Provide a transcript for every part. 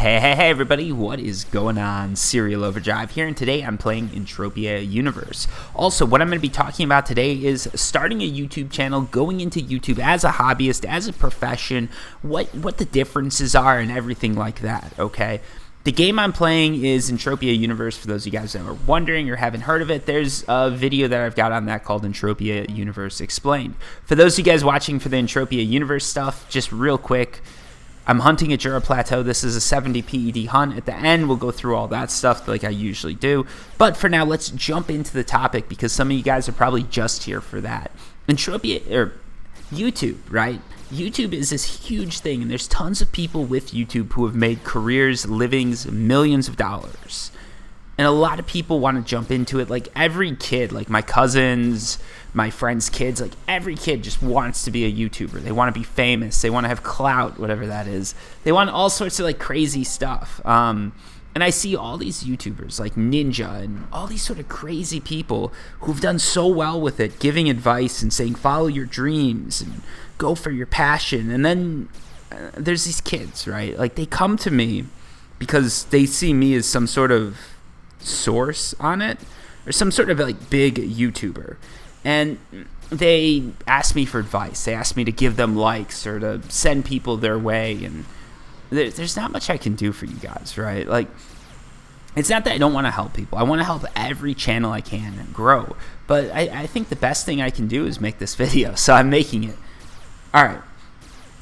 Hey everybody, what is going on? Serial Overdrive here, and today I'm playing Entropia Universe. Also, what I'm going to be talking about today is starting a YouTube channel, going into YouTube as a hobbyist, as a profession, what the differences are and everything like that, okay? The game I'm playing is Entropia Universe. For those of you guys that are wondering or haven't heard of it, there's a video that I've got on that called Entropia Universe Explained. For those of you guys watching for the Entropia Universe stuff, just real quick, I'm hunting a Jura Plateau. This is a 70 PED hunt. At the end, we'll go through all that stuff like I usually do. But for now, let's jump into the topic because some of you guys are probably just here for that. Entropia, or YouTube, right? YouTube is this huge thing, and there's tons of people with YouTube who have made careers, livings, millions of dollars. And a lot of people want to jump into it. Like every kid, like my cousins, my friends' kids, like every kid just wants to be a YouTuber. They want to be famous. They want to have clout, whatever that is. They want all sorts of like crazy stuff. And I see all these YouTubers like Ninja and all these sort of crazy people who've done so well with it, giving advice and saying, follow your dreams and go for your passion. And then there's these kids, right? Like they come to me because they see me as some sort of source on it or some sort of like big YouTuber, and they ask me for advice. They ask me to give them likes or to send people their way, and there's not much I can do for you guys, right? Like, it's not that I don't want to help people. I want to help every channel I can grow, but I think the best thing I can do is make this video, so I'm making it. All right,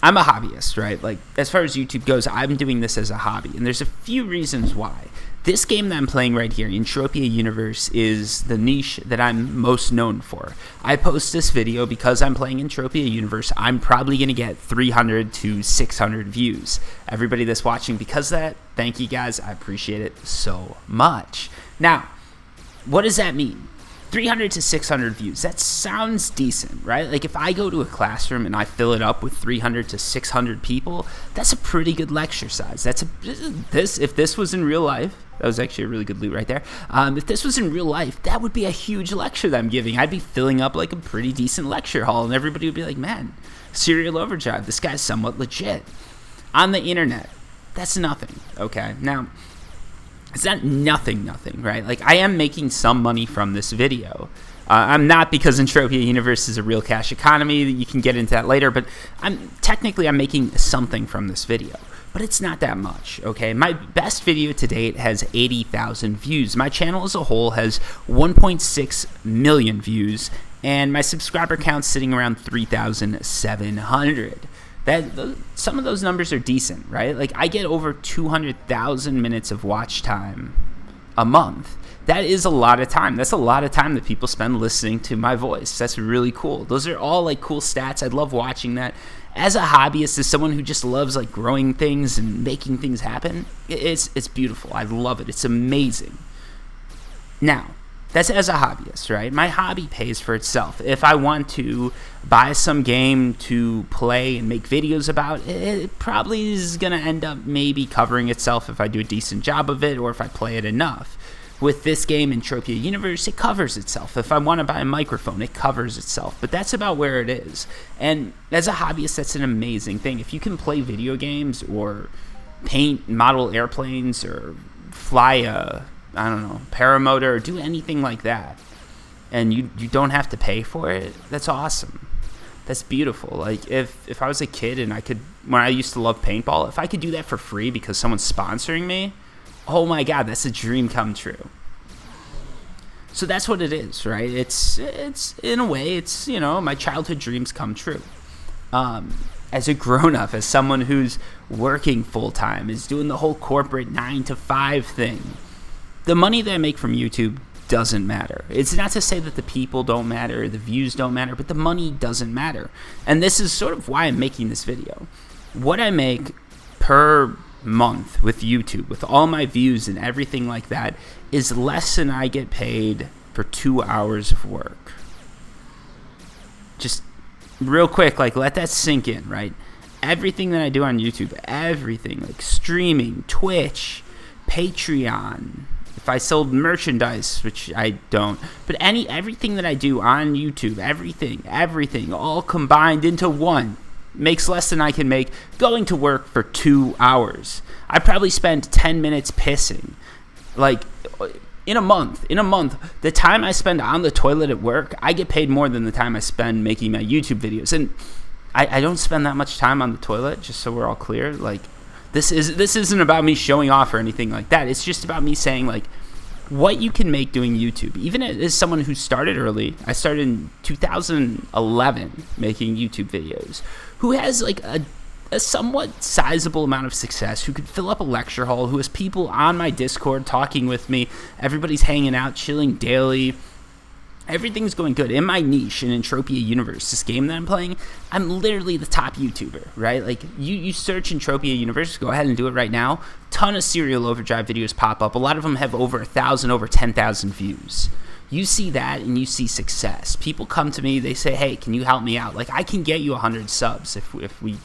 I'm a hobbyist, right? Like, as far as YouTube goes, I'm doing this as a hobby, and there's a few reasons why. This game that I'm playing right here, Entropia Universe, is the niche that I'm most known for. I post this video because I'm playing Entropia Universe. I'm probably going to get 300 to 600 views. Everybody that's watching because of that, thank you guys. I appreciate it so much. Now, what does that mean? 300 to 600 views. That sounds decent, right? Like if I go to a classroom and I fill it up with 300 to 600 people, that's a pretty good lecture size. If this was in real life, that was actually a really good loot right there. If this was in real life, that would be a huge lecture that I'm giving. I'd be filling up like a pretty decent lecture hall, and everybody would be like, man, Serial Overdrive, this guy's somewhat legit. On the internet, that's nothing, okay? Now, it's not nothing, right? Like, I am making some money from this video. I'm not, because Entropia Universe is a real cash economy. You can get into that later, but I'm making something from this video. But it's not that much, okay? My best video to date has 80,000 views. My channel as a whole has 1.6 million views, and my subscriber count's sitting around 3,700. Some of those numbers are decent, right? Like, I get over 200,000 minutes of watch time a month. That is a lot of time. That's a lot of time that people spend listening to my voice. That's really cool. Those are all like cool stats. I love watching that. As a hobbyist, as someone who just loves like growing things and making things happen, it's beautiful. I love it. It's amazing. Now, that's as a hobbyist, right? My hobby pays for itself. If I want to buy some game to play and make videos about, it probably is going to end up maybe covering itself if I do a decent job of it or if I play it enough. With this game, Entropia Universe, it covers itself. If I want to buy a microphone, it covers itself. But that's about where it is. And as a hobbyist, that's an amazing thing. If you can play video games or paint model airplanes or fly a, I don't know, paramotor or do anything like that, and you don't have to pay for it, that's awesome. That's beautiful. Like, if I was a kid and I could, when I used to love paintball, if I could do that for free because someone's sponsoring me, oh my God, that's a dream come true. So that's what it is, right? It's in a way, it's, you know, my childhood dreams come true. As a grown-up, as someone who's working full-time, is doing the whole corporate 9-to-5 thing, the money that I make from YouTube doesn't matter. It's not to say that the people don't matter, the views don't matter, but the money doesn't matter. And this is sort of why I'm making this video. What I make per month with YouTube, with all my views and everything like that, is less than I get paid for 2 hours of work. Just real quick, like, let that sink in, right? Everything that I do on YouTube, everything, like streaming, Twitch, Patreon, if I sold merchandise, which I don't, but everything that I do on YouTube, everything, all combined into one, makes less than I can make going to work for 2 hours. I probably spend 10 minutes pissing. Like, in a month, the time I spend on the toilet at work, I get paid more than the time I spend making my YouTube videos. And I don't spend that much time on the toilet, just so we're all clear. Like, this isn't about me showing off or anything like that. It's just about me saying, like, what you can make doing YouTube. Even as someone who started early, I started in 2011 making YouTube videos, who has like a somewhat sizable amount of success, who could fill up a lecture hall, who has people on my Discord talking with me, everybody's hanging out, chilling daily. Everything's going good. In my niche, in Entropia Universe, this game that I'm playing, I'm literally the top YouTuber, right? Like, you search Entropia Universe, go ahead and do it right now. Ton of Serial Overdrive videos pop up. A lot of them have over 1,000, over 10,000 views. You see that, and you see success. People come to me, they say, hey, can you help me out? Like, I can get you 100 subs if we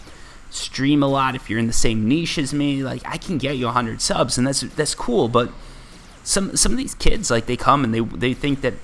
stream a lot, if you're in the same niche as me. Like, I can get you 100 subs, and that's cool. But some of these kids, like, they come and they think that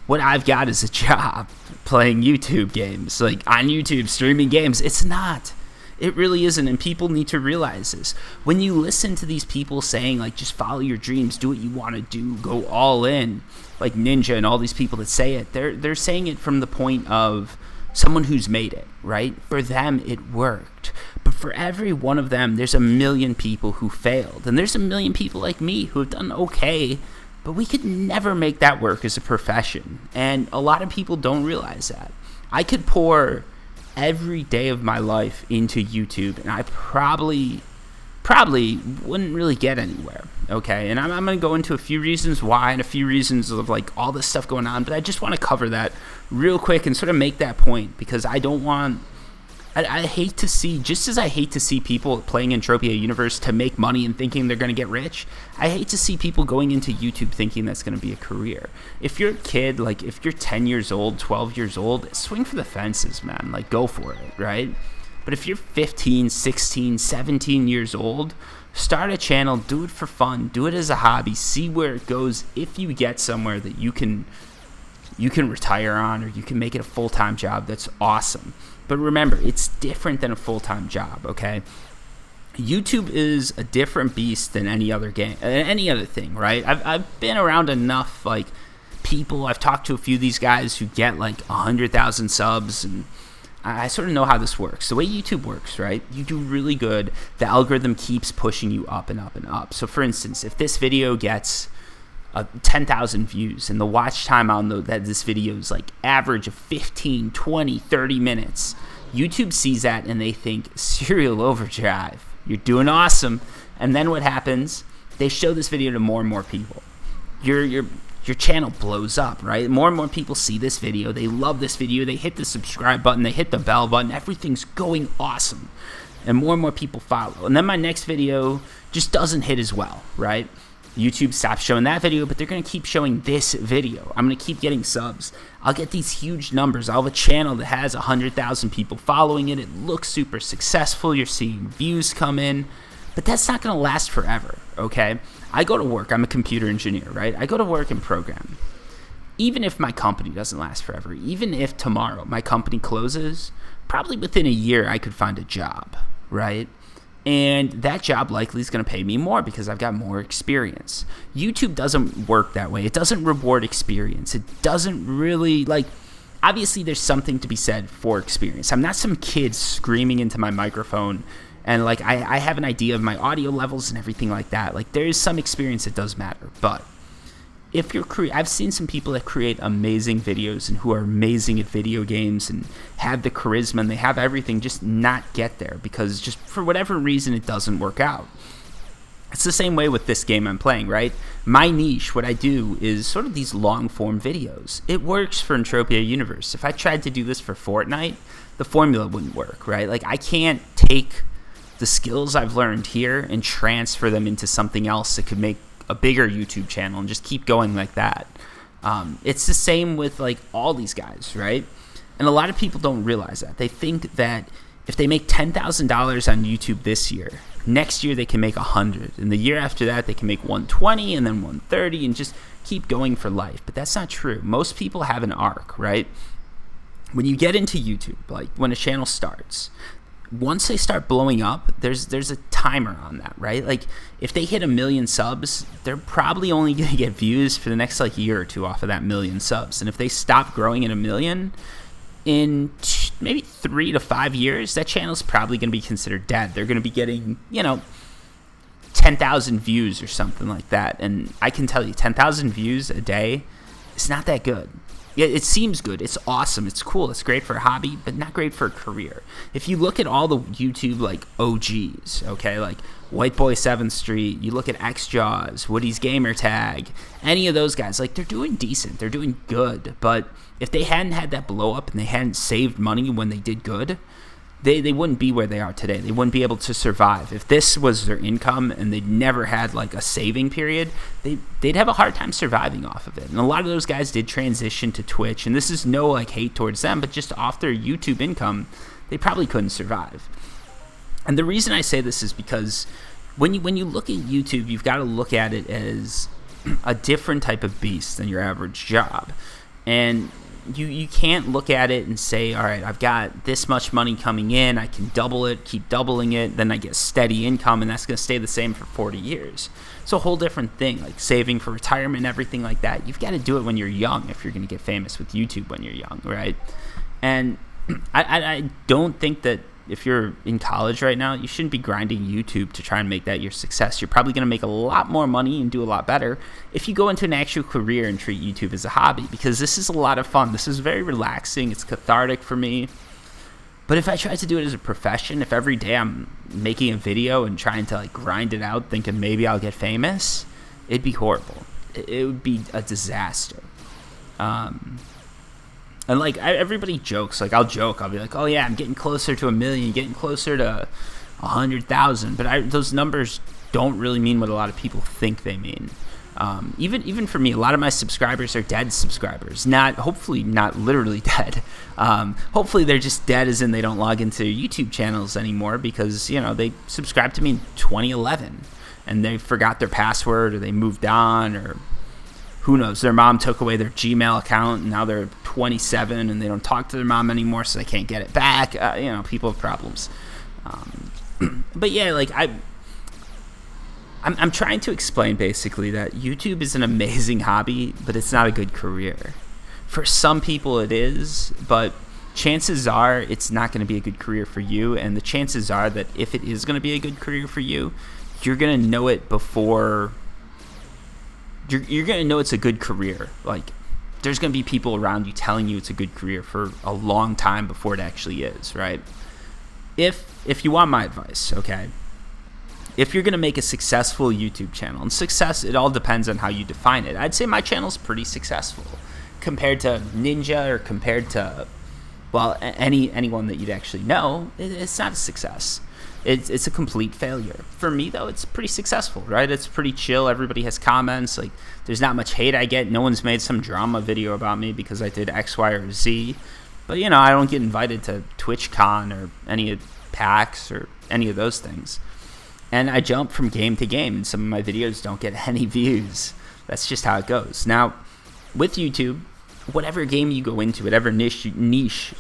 what I've got is a job playing YouTube games, like on YouTube, streaming games. It's not. It really isn't, and people need to realize this. When you listen to these people saying, like, just follow your dreams, do what you want to do, go all in, like Ninja and all these people that say it, they're saying it from the point of someone who's made it, right? For them, it worked. But for every one of them, there's a million people who failed, and there's a million people like me who have done okay, but we could never make that work as a profession, and a lot of people don't realize that. I could pour every day of my life into YouTube, and I probably wouldn't really get anywhere, okay? And I'm going to go into a few reasons why and a few reasons of, like, all this stuff going on, but I just want to cover that real quick and sort of make that point, because I don't want... I hate to see, just as I hate to see people playing Entropia Universe to make money and thinking they're going to get rich, I hate to see people going into YouTube thinking that's going to be a career. If you're a kid, like, if you're 10 years old, 12 years old, swing for the fences, man. Like, go for it, right? But if you're 15, 16, 17 years old, start a channel, do it for fun, do it as a hobby, see where it goes. If you get somewhere that you can retire on, or you can make it a full-time job, that's awesome. But remember, it's different than a full-time job, okay? YouTube is a different beast than any other game, any other thing, right? I've been around enough, like, people. I've talked to a few of these guys who get, like, 100,000 subs, and I sort of know how this works. The way YouTube works, right? You do really good. The algorithm keeps pushing you up and up and up. So, for instance, if this video gets 10,000 views, and the watch time on that this video is like average of 15, 20, 30 minutes, YouTube sees that and they think, Serial Overdrive, you're doing awesome. And then what happens? They show this video to more and more people. Your channel blows up, right? More and more people see this video. They love this video. They hit the subscribe button. They hit the bell button. Everything's going awesome. And more people follow. And then my next video just doesn't hit as well, right? YouTube stops showing that video, but they're going to keep showing this video. I'm going to keep getting subs. I'll get these huge numbers. I'll have a channel that has 100,000 people following it. It looks super successful. You're seeing views come in, but that's not going to last forever, okay? I go to work. I'm a computer engineer, right? I go to work and program. Even if my company doesn't last forever, even if tomorrow my company closes, probably within a year I could find a job, right? And that job likely is going to pay me more because I've got more experience. YouTube doesn't work that way. It doesn't reward experience. It doesn't really, like, obviously there's something to be said for experience. I'm not some kid screaming into my microphone and, like, I have an idea of my audio levels and everything like that. Like, there is some experience that does matter. But if you're I've seen some people that create amazing videos and who are amazing at video games and have the charisma and they have everything, just not get there because just for whatever reason it doesn't work out. It's the same way with this game I'm playing, right? My niche, what I do is sort of these long form videos. It works for Entropia Universe. If I tried to do this for Fortnite, the formula wouldn't work, right? Like, I can't take the skills I've learned here and transfer them into something else that could make a bigger YouTube channel and just keep going like that. It's the same with, like, all these guys, right? And a lot of people don't realize that. They think that if they make $10,000 on YouTube this year, next year they can make 100, and the year after that they can make 120 and then 130 and just keep going for life. But that's not true. Most people have an arc, right? When you get into YouTube, like when a channel starts, once they start blowing up, there's a timer on that, right? Like if they hit 1 million subs, they're probably only going to get views for the next like year or two off of that 1 million subs. And if they stop growing at 1 million in maybe 3 to 5 years, that channel's probably going to be considered dead. They're going to be getting, 10,000 views or something like that. And I can tell you 10,000 views a day is not that good. Yeah, it seems good. It's awesome. It's cool. It's great for a hobby, but not great for a career. If you look at all the YouTube like OGs, okay, like White Boy 7th Street, you look at XJaws, Woody's Gamer Tag, any of those guys, like they're doing decent. They're doing good. But if they hadn't had that blow up and they hadn't saved money when they did good, they wouldn't be where they are today. They wouldn't be able to survive. If this was their income and they'd never had like a saving period, they'd have a hard time surviving off of it. And a lot of those guys did transition to Twitch, and this is no like hate towards them, but just off their YouTube income, they probably couldn't survive. And the reason I say this is because when you look at YouTube, you've got to look at it as a different type of beast than your average job. And you can't look at it and say, all right, I've got this much money coming in, I can double it, keep doubling it, then I get steady income, and that's going to stay the same for 40 years. It's a whole different thing, like saving for retirement and everything like that. You've got to do it when you're young if you're going to get famous with YouTube when you're young, right? And I don't think that if you're in college right now, you shouldn't be grinding YouTube to try and make that your success. You're probably going to make a lot more money and do a lot better if you go into an actual career and treat YouTube as a hobby, because this is a lot of fun. This is very relaxing. It's cathartic for me. But if I tried to do it as a profession, if every day I'm making a video and trying to like grind it out thinking maybe I'll get famous, it'd be horrible. It would be a disaster. And like everybody jokes, like I'll joke, I'll be like, oh yeah, I'm getting closer to 1 million, getting closer to 100,000, but those numbers don't really mean what a lot of people think they mean. Even for me, a lot of my subscribers are dead subscribers. Hopefully not literally dead. Hopefully they're just dead as in they don't log into YouTube channels anymore because, they subscribed to me in 2011 and they forgot their password or they moved on, or who knows, their mom took away their Gmail account and now they're 27 and they don't talk to their mom anymore, so they can't get it back. People have problems. But yeah, like I'm trying to explain basically that YouTube is an amazing hobby, but it's not a good career. For some people it is, but chances are it's not going to be a good career for you, and the chances are that if it is going to be a good career for you, you're going to know it before you're going to know it's a good career. Like, there's going to be people around you telling you it's a good career for a long time before it actually is, right? If you want my advice, okay, if you're going to make a successful YouTube channel, and success, it all depends on how you define it. I'd say my channel's pretty successful compared to Ninja or compared to, well, anyone that you'd actually know. It's not a success. It's a complete failure. For me, though, it's pretty successful, right? It's pretty chill. Everybody has comments. Like, there's not much hate I get. No one's made some drama video about me because I did X, Y, or Z. But, I don't get invited to TwitchCon or any of PAX or any of those things. And I jump from game to game, and some of my videos don't get any views. That's just how it goes. Now, with YouTube, whatever game you go into, whatever niche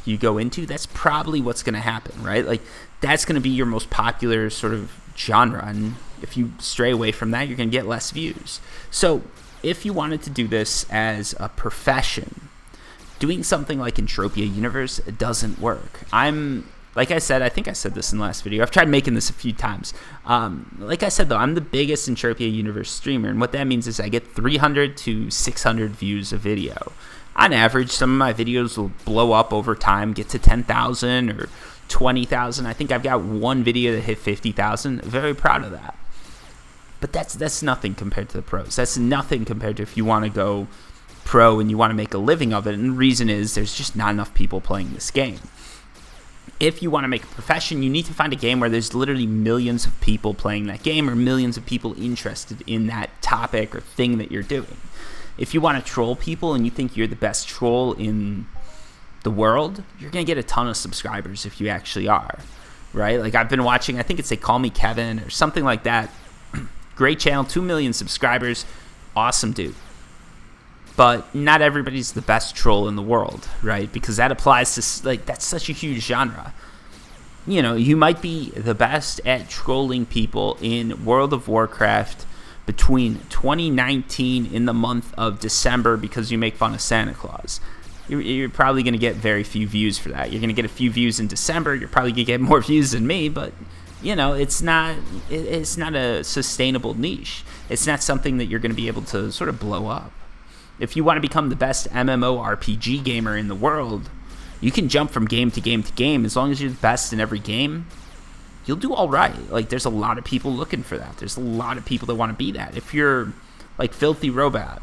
you go into, that's probably what's going to happen, right? Like, that's going to be your most popular sort of genre, and if you stray away from that, you're going to get less views. So if you wanted to do this as a profession, doing something like Entropia Universe doesn't work. Like I said, I think I said this in the last video. I've tried making this a few times. Like I said, though, I'm the biggest Entropia Universe streamer, and what that means is I get 300 to 600 views a video. On average, some of my videos will blow up over time, get to 10,000 or 20,000. I think I've got one video that hit 50,000. Very proud of that. But that's nothing compared to the pros. That's nothing compared to if you want to go pro and you want to make a living of it. And the reason is there's just not enough people playing this game. If you want to make a profession, you need to find a game where there's literally millions of people playing that game or millions of people interested in that topic or thing that you're doing. If you want to troll people and you think you're the best troll in the world, you're going to get a ton of subscribers if you actually are, right? Like, I've been watching, I think it's Call Me Kevin or something like that. Great channel, 2 million subscribers, awesome dude. But not everybody's the best troll in the world, right? Because that applies to, like, that's such a huge genre. you might be the best at trolling people in World of Warcraft between 2019 in the month of December because you make fun of Santa Claus. You're probably going to get very few views for that. You're going to get a few views in December. You're probably going to get more views than me, but it's not a sustainable niche. It's not something that you're going to be able to sort of blow up. If you want to become the best MMORPG gamer in the world, you can jump from game to game to game. As long as you're the best in every game, you'll do all right. Like, there's a lot of people looking for that. There's a lot of people that want to be that. If you're like Filthy Robot,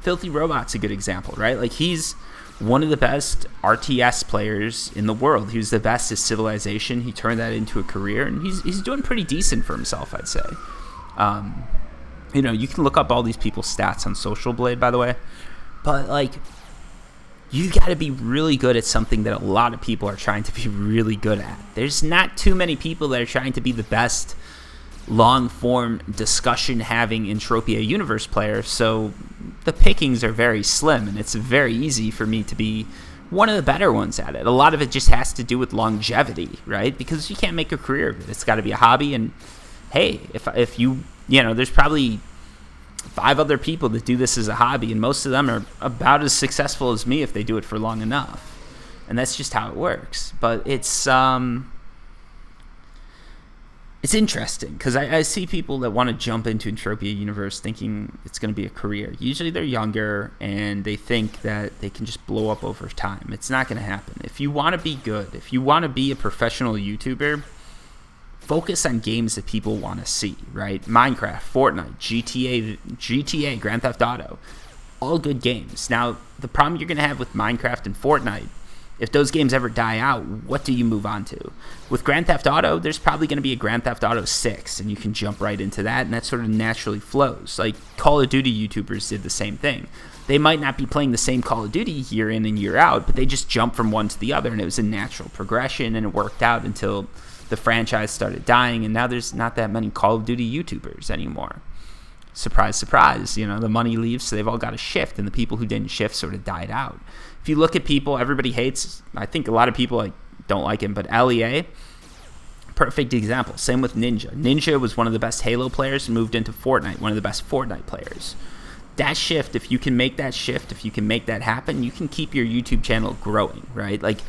Filthy Robot's a good example, right? Like, he's one of the best RTS players in the world. He was the best at Civilization. He turned that into a career, and he's doing pretty decent for himself, I'd say. You can look up all these people's stats on Social Blade, by the way, but like, you got to be really good at something that a lot of people are trying to be really good at. There's not too many people that are trying to be the best long-form discussion-having Entropia universe player, so the pickings are very slim, and it's very easy for me to be one of the better ones at it. A lot of it just has to do with longevity, right? Because you can't make a career of it. It's got to be a hobby, and hey, if you there's probably 5 other people that do this as a hobby, and most of them are about as successful as me if they do it for long enough. And that's just how it works. But it's interesting because I see people that want to jump into Entropia Universe thinking it's going to be a career. Usually they're younger and they think that they can just blow up over time. It's not going to happen. If you want to be good, if you want to be a professional YouTuber, focus on games that people want to see, right? Minecraft, Fortnite, GTA, Grand Theft Auto, all good games. Now, the problem you're going to have with Minecraft and Fortnite, if those games ever die out, what do you move on to? With Grand Theft Auto, there's probably going to be a Grand Theft Auto 6, and you can jump right into that, and that sort of naturally flows. Like, Call of Duty YouTubers did the same thing. They might not be playing the same Call of Duty year in and year out, but they just jumped from one to the other, and it was a natural progression, and it worked out until the franchise started dying, and now there's not that many Call of Duty YouTubers anymore. Surprise, surprise, the money leaves, so they've all got to shift, and the people who didn't shift sort of died out. If you look at people, everybody hates, I think a lot of people don't like him, but LEA, perfect example. Same with Ninja. Ninja was one of the best Halo players and moved into Fortnite, one of the best Fortnite players. That shift, if you can make that shift, if you can make that happen, you can keep your YouTube channel growing, right? Like,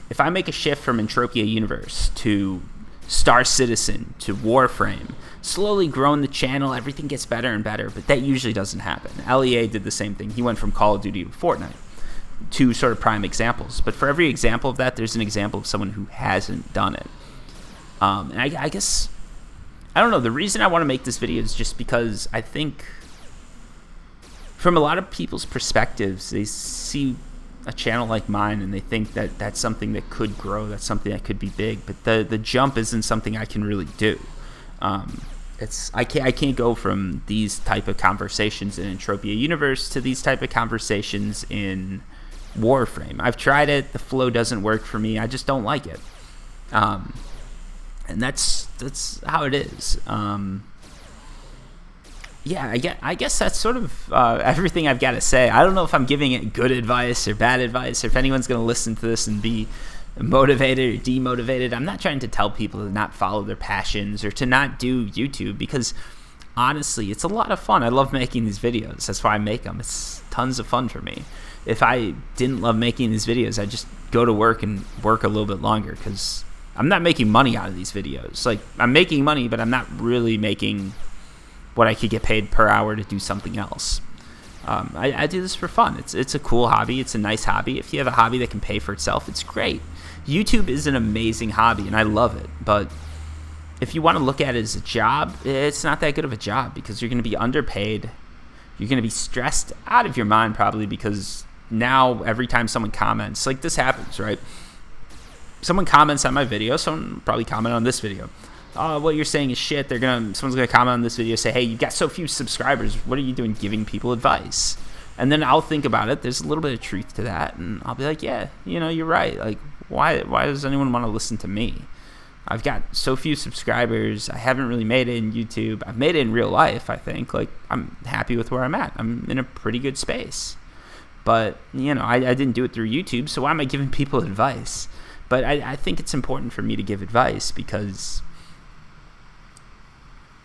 if I make a shift from Entropia Universe to Star Citizen to Warframe, slowly growing the channel, everything gets better and better, but that usually doesn't happen. LEA did the same thing. He went from Call of Duty to Fortnite. 2 sort of prime examples. But for every example of that, there's an example of someone who hasn't done it. And I guess, I don't know, the reason I want to make this video is just because I think from a lot of people's perspectives, they see a channel like mine and they think that that's something that could grow, that's something that could be big, but the jump isn't something I can really do. I can't go from these type of conversations in Entropia Universe to these type of conversations in Warframe. I've tried it, the flow doesn't work for me, I just don't like it. And that's how it is. Yeah, I guess that's sort of everything I've got to say. I don't know if I'm giving it good advice or bad advice, or if anyone's going to listen to this and be motivated or demotivated. I'm not trying to tell people to not follow their passions or to not do YouTube, because honestly, it's a lot of fun. I love making these videos. That's why I make them. It's tons of fun for me. If I didn't love making these videos, I'd just go to work and work a little bit longer, because I'm not making money out of these videos. Like, I'm making money, but I'm not really making what I could get paid per hour to do something else. I do this for fun. It's a cool hobby. It's a nice hobby. If you have a hobby that can pay for itself, it's great. YouTube is an amazing hobby, and I love it. But if you want to look at it as a job, it's not that good of a job, because you're going to be underpaid. You're going to be stressed out of your mind probably, because now every time someone comments, like this happens, right? Someone comments on my video, someone probably comment on this video. What you're saying is shit. Someone's gonna comment on this video, say, hey, you've got so few subscribers, what are you doing giving people advice? And then I'll think about it. There's a little bit of truth to that, and I'll be like, yeah, you're right. Like, why does anyone want to listen to me? I've got so few subscribers. I haven't really made it in YouTube. I've made it in real life, I think. Like, I'm happy with where I'm at. I'm in a pretty good space. But, I didn't do it through YouTube, so why am I giving people advice? But I think it's important for me to give advice because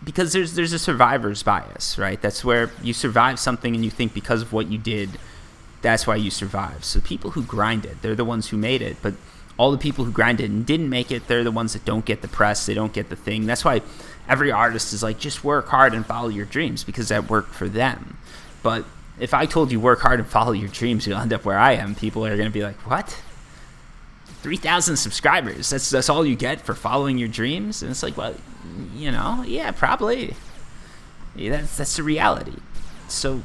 there's a survivor's bias, right? That's where you survive something and you think because of what you did, that's why you survived. So people who grind it, they're the ones who made it. But all the people who grind it and didn't make it, they're the ones that don't get the press, they don't get the thing. That's why every artist is like, just work hard and follow your dreams, because that worked for them. But if I told you work hard and follow your dreams, you'll end up where I am. People are going to be like, what? 3,000 subscribers, that's all you get for following your dreams? And it's like, well, yeah, probably. Yeah, that's the reality. So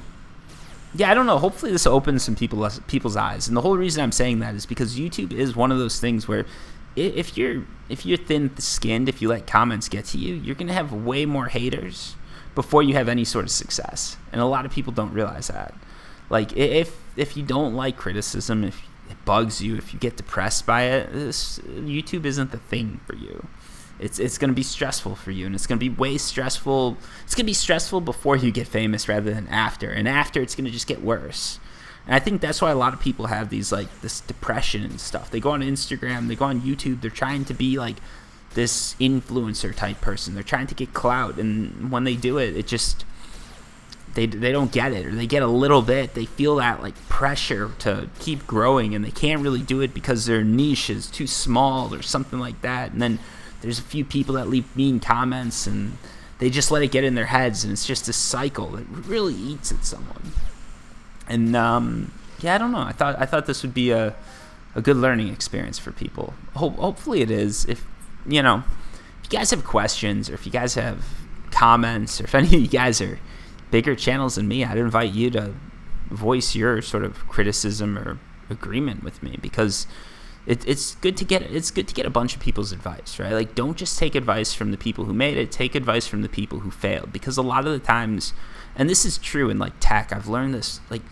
yeah, I don't know. Hopefully this opens some people's eyes. And the whole reason I'm saying that is because YouTube is one of those things where if you're thin-skinned, if you let comments get to you, you're going to have way more haters before you have any sort of success. And a lot of people don't realize that. Like, if you don't like criticism, if it bugs you, if you get depressed by it, YouTube isn't the thing for you. It's going to be stressful for you, and it's going to be way stressful. It's going to be stressful before you get famous rather than after. And after, it's going to just get worse. And I think that's why a lot of people have this depression and stuff. They go on Instagram, they go on YouTube, they're trying to be like this influencer type person. They're trying to get clout, and when they do it, it just they don't get it, or they get a little bit. They feel that like pressure to keep growing, and they can't really do it because their niche is too small or something like that. And then there's a few people that leave mean comments, and they just let it get in their heads, and it's just a cycle that really eats at someone. And yeah, I don't know. I thought this would be a good learning experience for people. Hopefully it is. If you guys have questions, or if you guys have comments, or if any of you guys are bigger channels than me, I'd invite you to voice your sort of criticism or agreement with me, because it's good to get a bunch of people's advice, right? Like, don't just take advice from the people who made it. Take advice from the people who failed, because a lot of the times, and this is true in like tech, I've learned this. Like,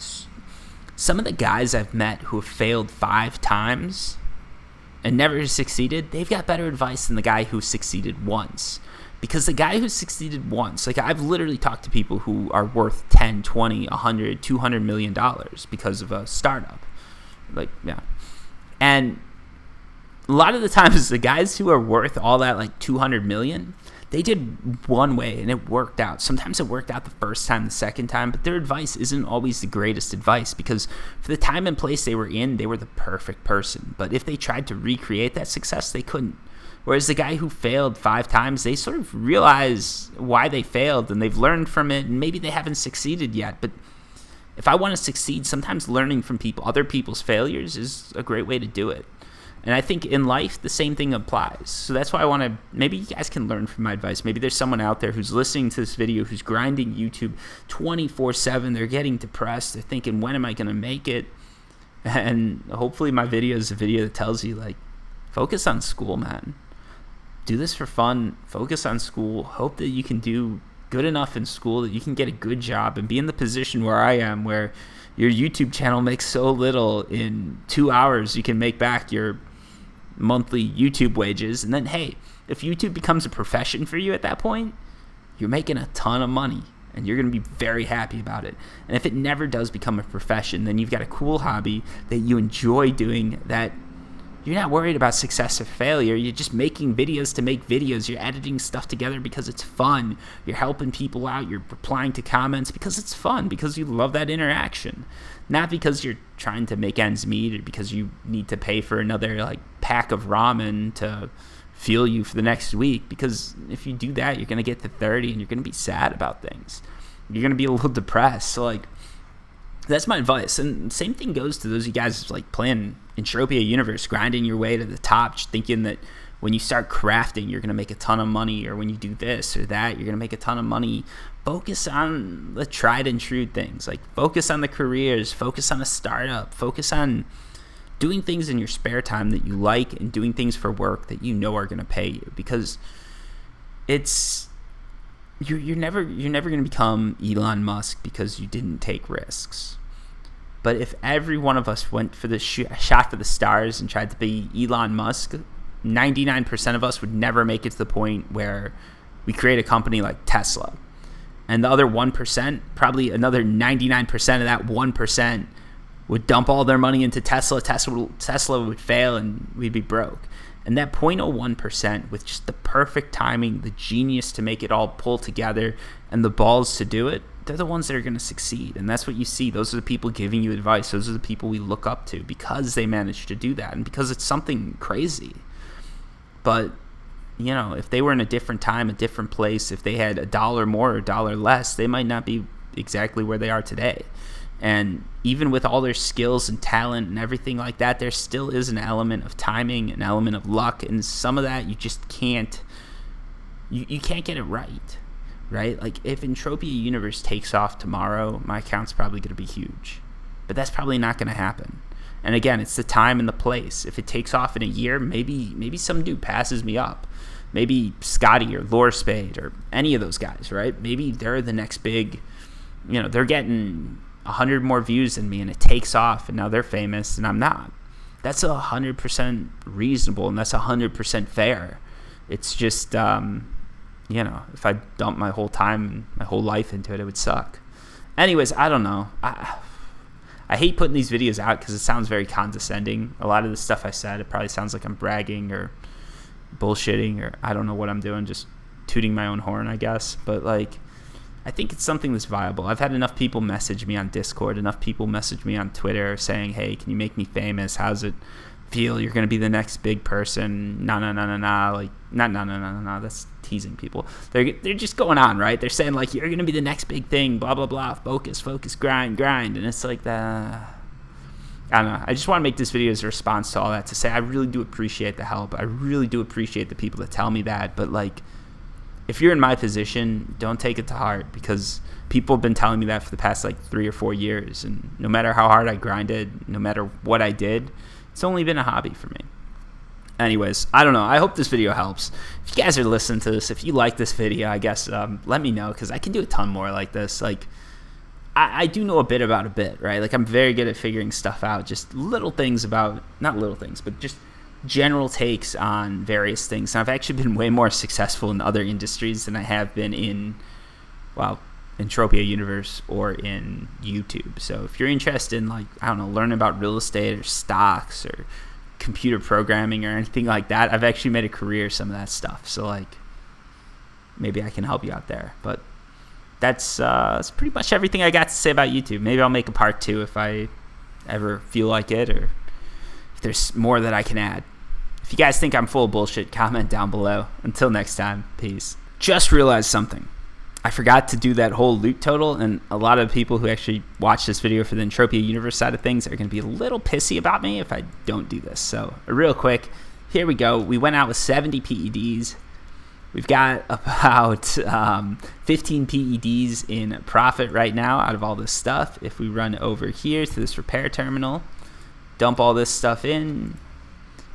some of the guys I've met who have failed 5 times and never succeeded, they've got better advice than the guy who succeeded once. Because the guy who succeeded once, like, I've literally talked to people who are worth 10, 20, 100, 200 million dollars because of a startup. Like, yeah. And a lot of the times, the guys who are worth all that, like 200 million, they did one way and it worked out. Sometimes it worked out the first time, the second time, but their advice isn't always the greatest advice, because for the time and place they were in, they were the perfect person. But if they tried to recreate that success, they couldn't. Whereas the guy who failed 5 times, they sort of realize why they failed, and they've learned from it, and maybe they haven't succeeded yet. But if I want to succeed, sometimes learning from other people's failures is a great way to do it. And I think in life, the same thing applies. So that's why I want to, maybe you guys can learn from my advice. Maybe there's someone out there who's listening to this video, who's grinding YouTube 24/7. They're getting depressed. They're thinking, when am I going to make it? And hopefully my video is a video that tells you, like, focus on school, man. Do this for fun. Focus on school. Hope that you can do good enough in school that you can get a good job and be in the position where I am, where your YouTube channel makes so little, in 2 hours you can make back your monthly YouTube wages. And then, hey, if YouTube becomes a profession for you at that point, you're making a ton of money, and you're going to be very happy about it. And if it never does become a profession, then you've got a cool hobby that you enjoy doing, that you're not worried about success or failure. You're just making videos to make videos. You're editing stuff together because it's fun. You're helping people out. You're replying to comments because it's fun, because you love that interaction. Not because you're trying to make ends meet, or because you need to pay for another like pack of ramen to fuel you for the next week. Because if you do that, you're going to get to 30 and you're going to be sad about things. You're going to be a little depressed. So, like, that's my advice. And same thing goes to those of you guys like playing Entropia Universe, grinding your way to the top, thinking that when you start crafting, you're going to make a ton of money, or when you do this or that, you're going to make a ton of money. Focus on the tried and true things. Like, focus on the careers, focus on a startup, focus on doing things in your spare time that you like, and doing things for work that you know are going to pay you, because you're never going to become Elon Musk because you didn't take risks. But if every one of us went for the shot for the stars and tried to be Elon Musk, 99% of us would never make it to the point where we create a company like Tesla. And the other 1%, probably another 99% of that 1% would dump all their money into Tesla. Tesla would fail and we'd be broke. And that 0.01% with just the perfect timing, the genius to make it all pull together, and the balls to do it, they're the ones that are going to succeed. And that's what you see. Those are the people giving you advice. Those are the people we look up to because they managed to do that and because it's something crazy. But, you know, if they were in a different time, a different place, if they had $1 more or $1 less, they might not be exactly where they are today. And even with all their skills and talent and everything like that, there still is an element of timing, an element of luck, and some of that you just can't, you can't get it right? Like if Entropia Universe takes off tomorrow, my account's probably going to be huge, but that's probably not going to happen. And again, it's the time and the place. If it takes off in a year, maybe some dude passes me up. Maybe Scotty or Lore Spade or any of those guys, right? Maybe they're the next big, you know, they're getting 100 more views than me and it takes off and now they're famous and I'm not. That's 100% reasonable and that's 100% fair. It's just, you know, if I dump my whole time, my whole life into it, it would suck. Anyways, I don't know. I hate putting these videos out because it sounds very condescending. A lot of the stuff I said, it probably sounds like I'm bragging or bullshitting or I don't know what I'm doing, just tooting my own horn, I guess. But like, I think it's something that's viable. I've had enough people message me on Discord, enough people message me on Twitter saying, hey, can you make me famous? How's it feel? You're going to be the next big person. Nah. Like, nah. That's teasing people. They're just going on, right? They're saying, like, you're going to be the next big thing, blah, blah, blah. Focus, grind. And it's like, I don't know. I just want to make this video as a response to all that, to say I really do appreciate the help. I really do appreciate the people that tell me that. But, like, if you're in my position, don't take it to heart because people have been telling me that for the past, like, 3 or 4 years. And no matter how hard I grinded, no matter what I did, it's only been a hobby for me. Anyways, I don't know. I hope this video helps. If you guys are listening to this, if you like this video, I guess let me know because I can do a ton more like this. Like, I do know a bit about a bit, right? Like, I'm very good at figuring stuff out. Just little things about, not little things, but just general takes on various things. And I've actually been way more successful in other industries than I have been in, well, Entropia Universe or in YouTube. So if you're interested in, like, I don't know, learning about real estate or stocks or computer programming or anything like that, I've actually made a career some of that stuff. So, like, maybe I can help you out there. But that's pretty much everything I got to say about YouTube. Maybe I'll make a part 2 if I ever feel like it, or if there's more that I can add. If you guys think I'm full of bullshit, comment down below. Until next time, peace. Just realized something. I forgot to do that whole loot total, and a lot of people who actually watch this video for the Entropia Universe side of things are going to be a little pissy about me if I don't do this. So, real quick, here we go. We went out with 70 PEDs. We've got about 15 PEDs in profit right now out of all this stuff. If we run over here to this repair terminal, dump all this stuff in,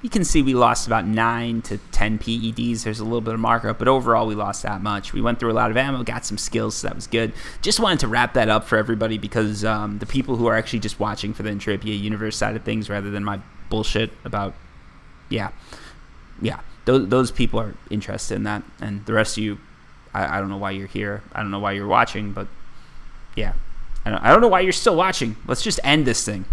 you can see we lost about 9 to 10 PEDs. There's a little bit of markup, but overall we lost that much. We went through a lot of ammo, got some skills, so that was good. Just wanted to wrap that up for everybody because the people who are actually just watching for the Entropia Universe side of things rather than my bullshit about, yeah, those people are interested in that. And the rest of you, I don't know why you're here. I don't know why you're watching, but yeah. I don't know why you're still watching. Let's just end this thing.